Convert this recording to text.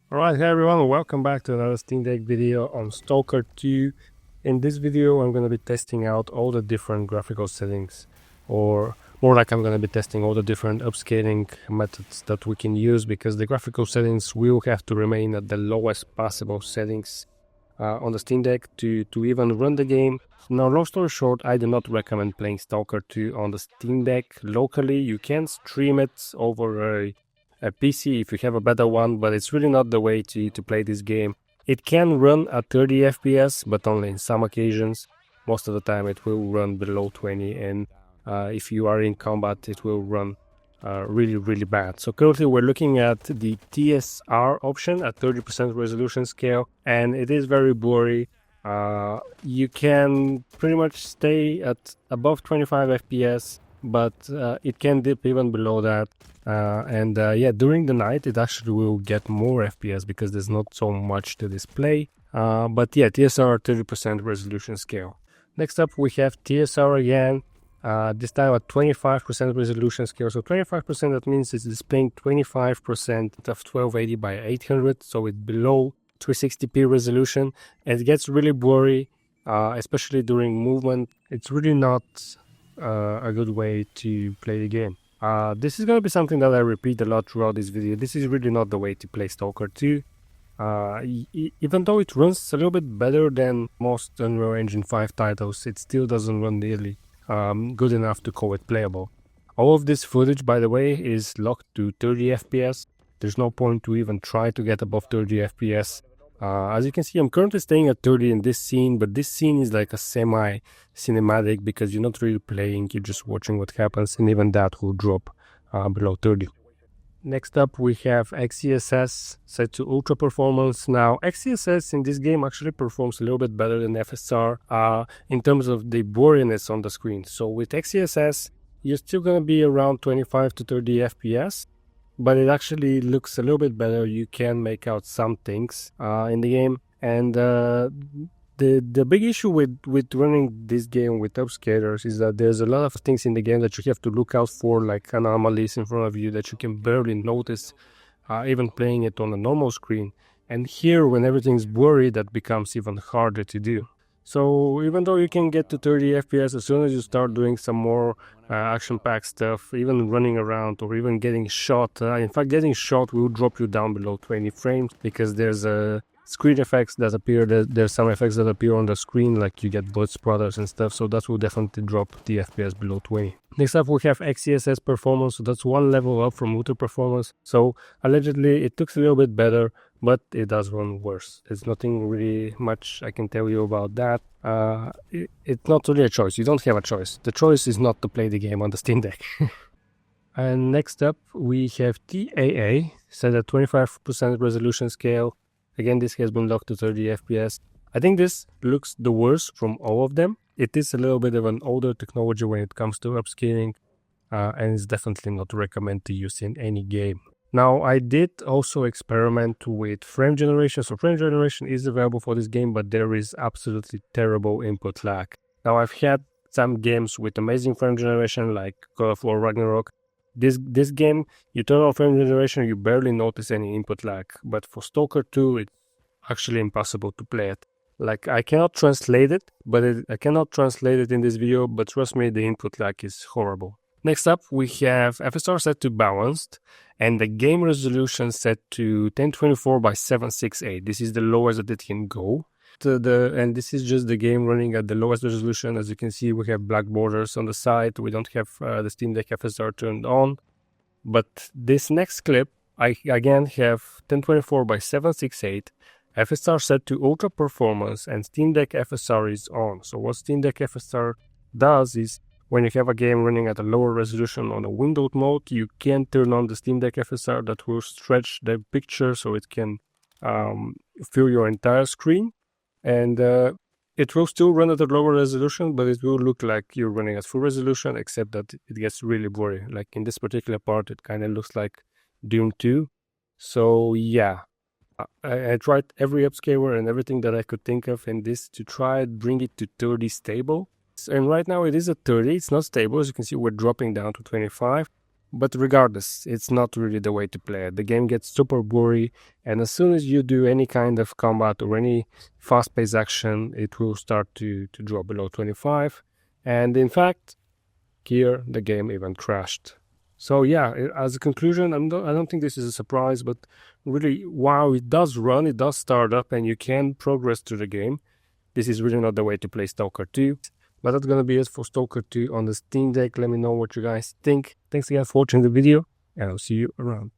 Alright, hey everyone, welcome back to another Steam Deck video on Stalker 2. In this video, I'm going to be testing out all the different graphical settings, or more like I'm going to be testing all the different upscaling methods that we can use, because the graphical settings will have to remain at the lowest possible settings on the Steam Deck to even run the game. Now, long story short, I do not recommend playing Stalker 2 on the Steam Deck locally. You can stream it over a PC if you have a better one, but it's really not the way to play this game. It can run at 30 FPS, but only in some occasions. Most of the time it will run below 20, and if you are in combat, it will run really bad. So currently we're looking at the TSR option at 30% resolution scale, and it is very blurry. You can pretty much stay at above 25 FPS, but it can dip even below that. Yeah, during the night it actually will get more FPS because there's not so much to display. But yeah, TSR 30% resolution scale. Next up we have TSR again, this time at 25% resolution scale. So 25%, that means it's displaying 25% of 1280 by 800, so it's below 360p resolution, and it gets really blurry, especially during movement. It's really not a good way to play the game. This is going to be something that I repeat a lot throughout this video. This is really not the way to play Stalker 2. Even though it runs a little bit better than most Unreal Engine 5 titles, it still doesn't run nearly good enough to call it playable. All of this footage, by the way, is locked to 30 FPS. There's no point to even try to get above 30 FPS. As you can see, I'm currently staying at 30 in this scene, but this scene is like a semi-cinematic because you're not really playing, you're just watching what happens, and even that will drop below 30. Next up, we have XeSS set to Ultra Performance. Now, XeSS in this game actually performs a little bit better than FSR in terms of the blurriness on the screen. So with XeSS, you're still going to be around 25 to 30 FPS, but it actually looks a little bit better. You can make out some things in the game. And the big issue with running this game with upscalers is that there's a lot of things in the game that you have to look out for, like anomalies in front of you that you can barely notice, even playing it on a normal screen. And here, when everything's blurry, that becomes even harder to do. So even though you can get to 30 FPS, as soon as you start doing some more action-packed stuff, even running around or even getting shot, in fact getting shot will drop you down below 20 frames because there's screen effects that appear, there's some effects that appear on the screen, like you get blood splatters and stuff, so that will definitely drop the FPS below 20. Next up we have XeSS Performance, so that's one level up from Ultra Performance. So allegedly it looks a little bit better, but it does run worse. There's nothing really much I can tell you about that. It's not really a choice. You don't have a choice. The choice is not to play the game on the Steam Deck. And next up we have TAA set at 25% resolution scale. Again, this has been locked to 30 FPS. I think this looks the worst from all of them. It is a little bit of an older technology when it comes to upscaling, and it's definitely not recommended to use in any game. Now, I did also experiment with frame generation. So frame generation is available for this game, but there is absolutely terrible input lag. Now, I've had some games with amazing frame generation, like God of War Ragnarok. This game, you turn on frame generation, you barely notice any input lag. But for Stalker 2, it's actually impossible to play it. Like, I cannot translate it, I cannot translate it in this video, but trust me, the input lag is horrible. Next up, we have FSR set to balanced, and the game resolution set to 1024 by 768. This is the lowest that it can go. And this is just the game running at the lowest resolution. As you can see, we have black borders on the side. We don't have the Steam Deck FSR turned on. But this next clip, I again have 1024 by 768, FSR set to Ultra Performance, and Steam Deck FSR is on. So what Steam Deck FSR does is, when you have a game running at a lower resolution on a windowed mode, you can turn on the Steam Deck FSR that will stretch the picture so it can fill your entire screen. And it will still run at a lower resolution, but it will look like you're running at full resolution, except that it gets really blurry. Like in this particular part, it kind of looks like Doom 2. So yeah, I tried every upscaler and everything that I could think of in this to try and bring it to 30 stable. And right now it is at 30, it's not stable. As you can see, we're dropping down to 25. But regardless, it's not really the way to play it. The game gets super blurry, and as soon as you do any kind of combat or any fast-paced action, it will start to drop below 25. And in fact, here the game even crashed. So yeah, as a conclusion, I don't think this is a surprise, but really, while it does run, it does start up, and you can progress through the game, this is really not the way to play Stalker 2. But that's gonna be it for Stalker 2 on the Steam Deck. Let me know what you guys think. Thanks again for watching the video, and I'll see you around.